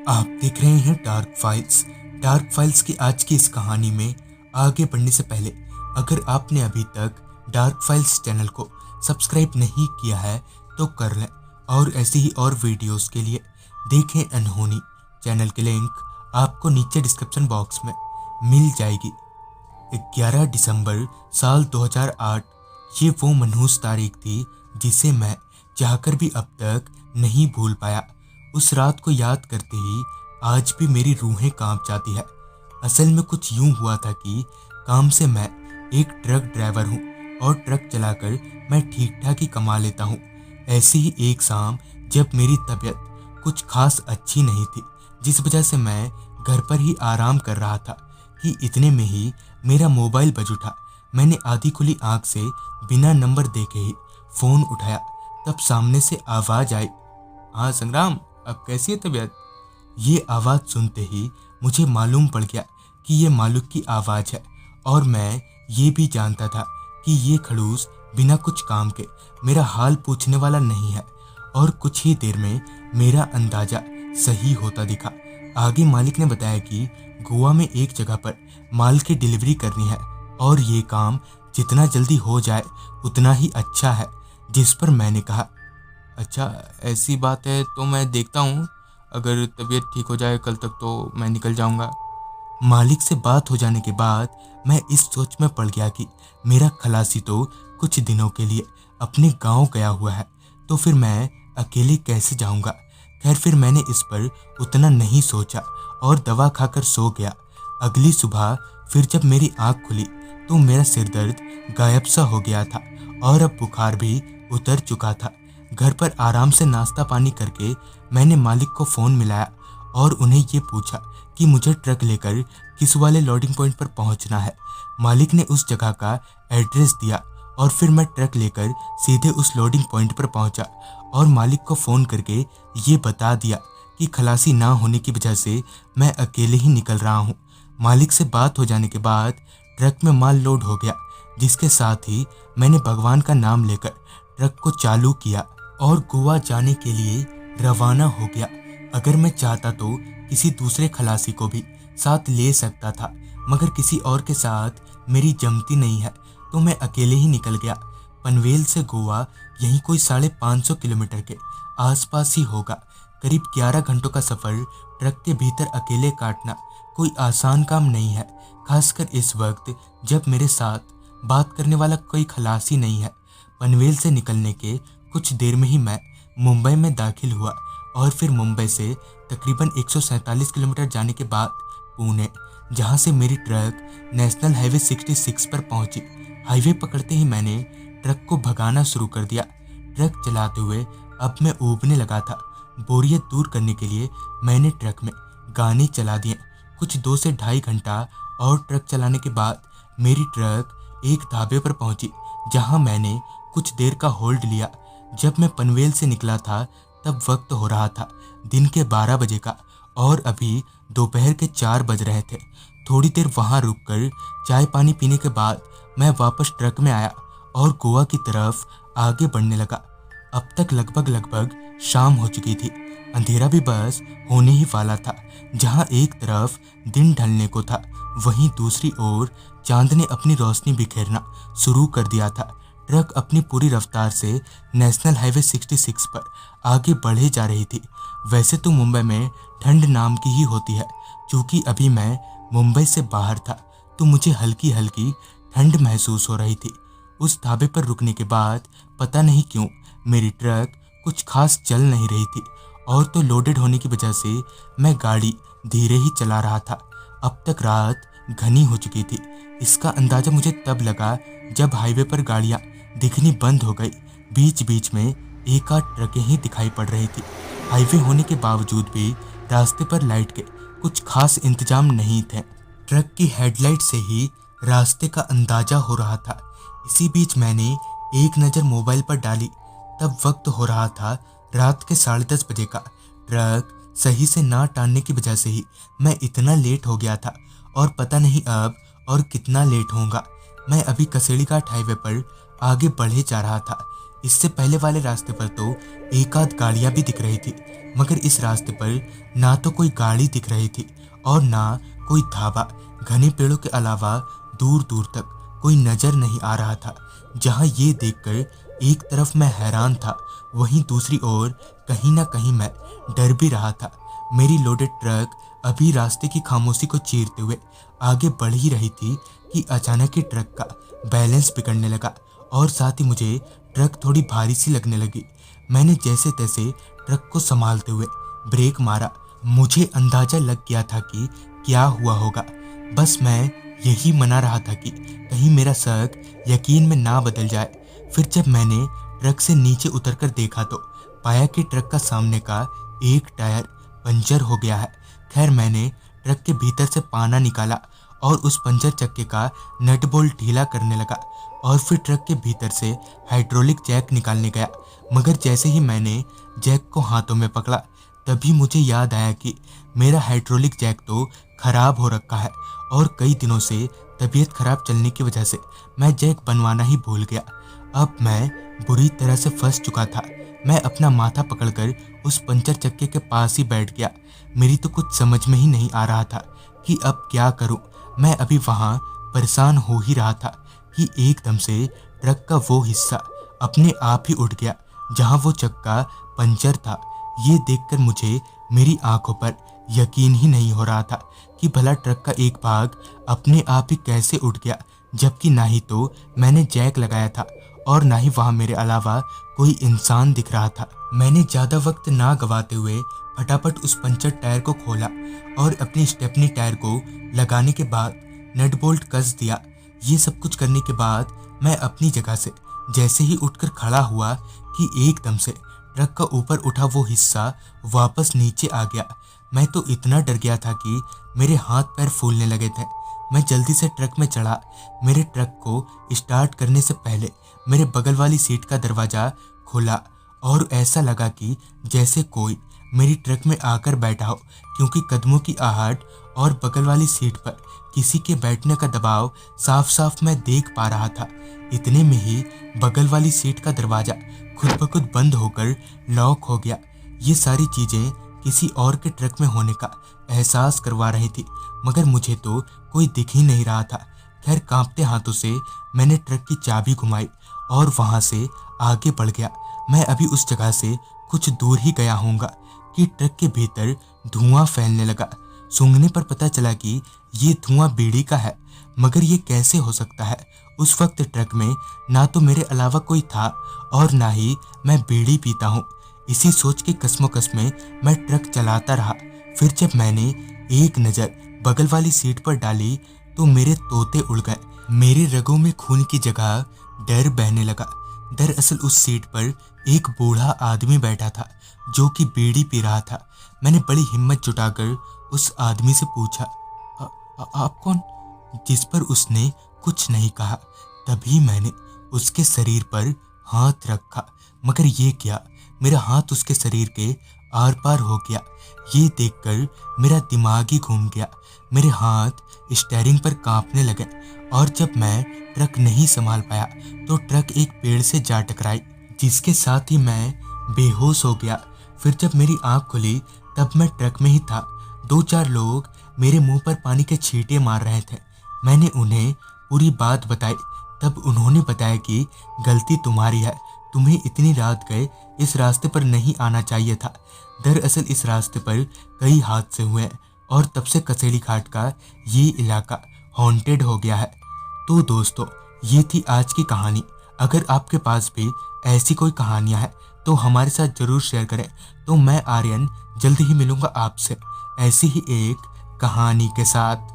आप देख रहे हैं डार्क फाइल्स। डार्क फाइल्स की आज की इस कहानी में आगे बढ़ने से पहले अगर आपने अभी तक डार्क फाइल्स चैनल को सब्सक्राइब नहीं किया है तो कर लें, और ऐसी ही और वीडियोस के लिए देखें अनहोनी। चैनल की लिंक आपको नीचे डिस्क्रिप्शन बॉक्स में मिल जाएगी। 11 दिसंबर साल 2008 ये वो मनहूस तारीख थी जिसे मैं चाहकर भी अब तक नहीं भूल पाया। उस रात को याद करते ही आज भी मेरी रूहें कांप जाती है। असल में कुछ यूं हुआ था कि काम से मैं एक ट्रक ड्राइवर हूं और ट्रक चलाकर मैं ठीक ठाक ही कमा लेता हूं। ऐसी ही एक शाम जब मेरी तबीयत कुछ खास अच्छी नहीं थी, जिस वजह से मैं घर पर ही आराम कर रहा था कि इतने में ही मेरा मोबाइल बज उठा। मैंने आधी खुली आंख से बिना नंबर देखे ही फोन उठाया, तब सामने से आवाज आई, हाँ संग्राम, अब कैसी है तबीयत? ये आवाज सुनते ही मुझे मालूम पड़ गया कि ये मालिक की आवाज है, और मैं ये भी जानता था कि ये खड़ूस बिना कुछ काम के मेरा हाल पूछने वाला नहीं है। और कुछ ही देर में मेरा अंदाजा सही होता दिखा। आगे मालिक ने बताया कि गोवा में एक जगह पर माल की डिलीवरी करनी है और ये काम जितना जल्दी हो जाए उतना ही अच्छा है। जिस पर मैंने कहा, अच्छा ऐसी बात है तो मैं देखता हूँ, अगर तबीयत ठीक हो जाए कल तक तो मैं निकल जाऊँगा। मालिक से बात हो जाने के बाद मैं इस सोच में पड़ गया कि मेरा खलासी तो कुछ दिनों के लिए अपने गांव गया हुआ है, तो फिर मैं अकेले कैसे जाऊंगा। खैर फिर मैंने इस पर उतना नहीं सोचा और दवा खाकर सो गया। अगली सुबह फिर जब मेरी आंख खुली तो मेरा सिर दर्द गायब सा हो गया था और अब बुखार भी उतर चुका था। घर पर आराम से नाश्ता पानी करके मैंने मालिक को फ़ोन मिलाया और उन्हें ये पूछा कि मुझे ट्रक लेकर किस वाले लोडिंग पॉइंट पर पहुंचना है। मालिक ने उस जगह का एड्रेस दिया और फिर मैं ट्रक लेकर सीधे उस लोडिंग पॉइंट पर पहुंचा और मालिक को फ़ोन करके ये बता दिया कि खलासी ना होने की वजह से मैं अकेले ही निकल रहा हूँ। मालिक से बात हो जाने के बाद ट्रक में माल लोड हो गया, जिसके साथ ही मैंने भगवान का नाम लेकर ट्रक को चालू किया और गोवा जाने के लिए रवाना हो गया। अगर मैं चाहता तो किसी दूसरे खलासी को भी साथ ले सकता था, मगर किसी और के साथ मेरी जमती नहीं है, तो मैं अकेले ही निकल गया। पनवेल से गोवा यहीं कोई 550 किलोमीटर के आसपास ही होगा। करीब 11 घंटों का सफ़र ट्रक के भीतर अकेले काटना कोई आसान काम नहीं है, खासकर इस वक्त जब मेरे साथ बात करने वाला कोई खलासी नहीं है। पनवेल से निकलने के कुछ देर में ही मैं मुंबई में दाखिल हुआ और फिर मुंबई से तकरीबन 147 किलोमीटर जाने के बाद पुणे, जहां से मेरी ट्रक नेशनल हाईवे 66 पर पहुंची। हाईवे पकड़ते ही मैंने ट्रक को भगाना शुरू कर दिया। ट्रक चलाते हुए अब मैं ऊबने लगा था। बोरियत दूर करने के लिए मैंने ट्रक में गाने चला दिए। कुछ 2 से ढाई घंटा और ट्रक चलाने के बाद मेरी ट्रक एक ढाबे पर पहुंची, जहां मैंने कुछ देर का होल्ड लिया। जब मैं पनवेल से निकला था तब वक्त हो रहा था दिन के 12 बजे का और अभी दोपहर के 4 बज रहे थे। थोड़ी देर वहां रुककर चाय पानी पीने के बाद मैं वापस ट्रक में आया और गोवा की तरफ आगे बढ़ने लगा। अब तक लगभग शाम हो चुकी थी। अंधेरा भी बस होने ही वाला था। जहां एक तरफ दिन ढलने को था, वहीं दूसरी ओर चांद ने अपनी रोशनी बिखेरना शुरू कर दिया था। ट्रक अपनी पूरी रफ्तार से नेशनल हाईवे 66 पर आगे बढ़े जा रही थी। वैसे तो मुंबई में ठंड नाम की ही होती है, क्योंकि अभी मैं मुंबई से बाहर था तो मुझे हल्की हल्की ठंड महसूस हो रही थी। उस ढाबे पर रुकने के बाद पता नहीं क्यों मेरी ट्रक कुछ खास चल नहीं रही थी, और तो लोडेड होने की वजह से मैं गाड़ी धीरे ही चला रहा था। अब तक रात घनी हो चुकी थी। इसका अंदाजा मुझे तब लगा जब हाईवे पर गाड़ियां दिखनी बंद हो गई। बीच बीच में एक आध ट्रकें ही दिखाई पड़ रही थी। हाईवे होने के बावजूद भी रास्ते पर लाइट के कुछ खास इंतजाम नहीं थे। ट्रक की हेडलाइट से ही रास्ते का अंदाजा हो रहा था। इसी बीच मैंने एक नज़र मोबाइल पर डाली, तब वक्त हो रहा था रात के 10:30 बजे का। ट्रक सही से ना टालने की वजह से ही मैं इतना लेट हो गया था, और पता नहीं अब और कितना लेट होऊंगा। मैं अभी कसेड़ी घाट हाईवे पर आगे बढ़े जा रहा था। इससे पहले वाले रास्ते पर तो एक आध गाड़ियां भी दिख रही थी, मगर इस रास्ते पर ना तो कोई गाड़ी दिख रही थी और ना कोई ढाबा। घने पेड़ों के अलावा दूर दूर तक कोई नजर नहीं आ रहा था। जहां ये देखकर एक तरफ मैं हैरान था, वहीं दूसरी ओर कहीं ना कहीं मैं डर भी रहा था। मेरी लोडेड ट्रक अभी रास्ते की खामोशी को चीरते हुए आगे बढ़ ही रही थी कि अचानक ही ट्रक का बैलेंस बिगड़ने लगा और साथ ही मुझे ट्रक थोड़ी भारी सी लगने लगी। मैंने जैसे तैसे ट्रक को संभालते हुए ब्रेक मारा। मुझे अंदाजा लग गया था कि क्या हुआ होगा। बस मैं यही मना रहा था कि कहीं मेरा शक यकीन में ना बदल जाए। फिर जब मैंने ट्रक से नीचे उतरकर देखा तो पाया कि ट्रक का सामने का एक टायर पंचर हो गया है। खैर, मैंने ट्रक के भीतर से पाना निकाला और उस पंचर चक्के का नट बोल्ट ढीला करने लगा और फिर ट्रक के भीतर से हाइड्रोलिक जैक निकालने गया। मगर जैसे ही मैंने जैक को हाथों में पकड़ा, तभी मुझे याद आया कि मेरा हाइड्रोलिक जैक तो खराब हो रखा है और कई दिनों से तबीयत खराब चलने की वजह से मैं जैक बनवाना ही भूल गया। अब मैं बुरी तरह से फंस चुका था। मैं अपना माथा पकड़कर उस पंचर चक्के के पास ही बैठ गया। मेरी तो कुछ समझ में ही नहीं आ रहा था कि अब क्या करूं। मैं अभी वहां परेशान हो ही रहा था कि एकदम से ट्रक का वो हिस्सा अपने आप ही उठ गया जहां वो चक्का पंचर था। ये देखकर मुझे मेरी आंखों पर यकीन ही नहीं हो रहा था कि भला ट्रक का एक भाग अपने आप ही कैसे उठ गया, जबकि ना ही तो मैंने जैक लगाया था और ना ही वहां मेरे अलावा कोई इंसान दिख रहा था। मैंने ज्यादा वक्त ना गवाते हुए फटाफट उस पंचर टायर को खोला और अपनी स्टेपनी टायर को लगाने के बाद नट बोल्ट कस दिया। ये सब कुछ करने के बाद मैं अपनी जगह से जैसे ही उठकर खड़ा हुआ कि एकदम से ट्रक का ऊपर उठा वो हिस्सा वापस नीचे आ गया। मैं तो इतना डर गया था कि मेरे हाथ पैर फूलने लगे थे। मैं जल्दी से ट्रक में चढ़ा। मेरे ट्रक को स्टार्ट करने से पहले मेरे बगल वाली सीट का दरवाजा खुला और ऐसा लगा कि जैसे कोई मेरी ट्रक में आकर बैठा हो, क्योंकि कदमों की आहट और बगल वाली सीट पर किसी के बैठने का दबाव साफ साफ मैं देख पा रहा था। इतने में ही बगल वाली सीट का दरवाजा खुद ब खुद बंद होकर लॉक हो गया। ये सारी चीजें किसी और के ट्रक में होने का एहसास करवा रही थी, मगर मुझे तो कोई दिख ही नहीं रहा था। खैर, कांपते हाथों से मैंने ट्रक की चाबी घुमाई और वहां से आगे बढ़ गया। मैं अभी उस जगह से कुछ दूर ही गया होऊंगा कि ट्रक के भीतर धुआं फैलने लगा। सूंघने पर पता चला कि ये धुआं बीड़ी का है, मगर ये कैसे हो सकता है? उस वक्त ट्रक में ना तो मेरे अलावा कोई था और ना ही मैं बीड़ी पीता हूँ। इसी सोच के कश्मोकश में मैं ट्रक चलाता रहा। फिर जब मैंने एक नज़र बगल वाली सीट पर डाली तो मेरे तोते उड़ गए। मेरे रगों में खून की जगह डर बहने लगा। दरअसल उस सीट पर एक बूढ़ा आदमी बैठा था जो कि बीड़ी पी रहा था। मैंने बड़ी हिम्मत जुटाकर उस आदमी से पूछा, आप कौन? जिस पर उसने कुछ नहीं कहा। तभी मैंने उसके शरीर पर हाथ रखा, मगर ये क्या, मेरा हाथ उसके शरीर के आर पार हो गया। ये देखकर मेरा दिमाग ही घूम गया। मेरे हाथ स्टीयरिंग पर कांपने लगे और जब मैं ट्रक नहीं संभाल पाया तो ट्रक एक पेड़ से जा टकराई, जिसके साथ ही मैं बेहोश हो गया। फिर जब मेरी आंख खुली तब मैं ट्रक में ही था। 2-4 लोग मेरे मुंह पर पानी के छींटे मार रहे थे। मैंने उन्हें पूरी बात बताई। तब उन्होंने बताया कि गलती तुम्हारी है, तुम्हें इतनी रात गए इस रास्ते पर नहीं आना चाहिए था। दरअसल इस रास्ते पर कई हादसे हुए हैं और तब से कसेली घाट का ये इलाका हॉन्टेड हो गया है। तो दोस्तों, ये थी आज की कहानी। अगर आपके पास भी ऐसी कोई कहानियां हैं तो हमारे साथ जरूर शेयर करें। तो मैं आर्यन जल्द ही मिलूंगा आपसे ऐसी ही एक कहानी के साथ।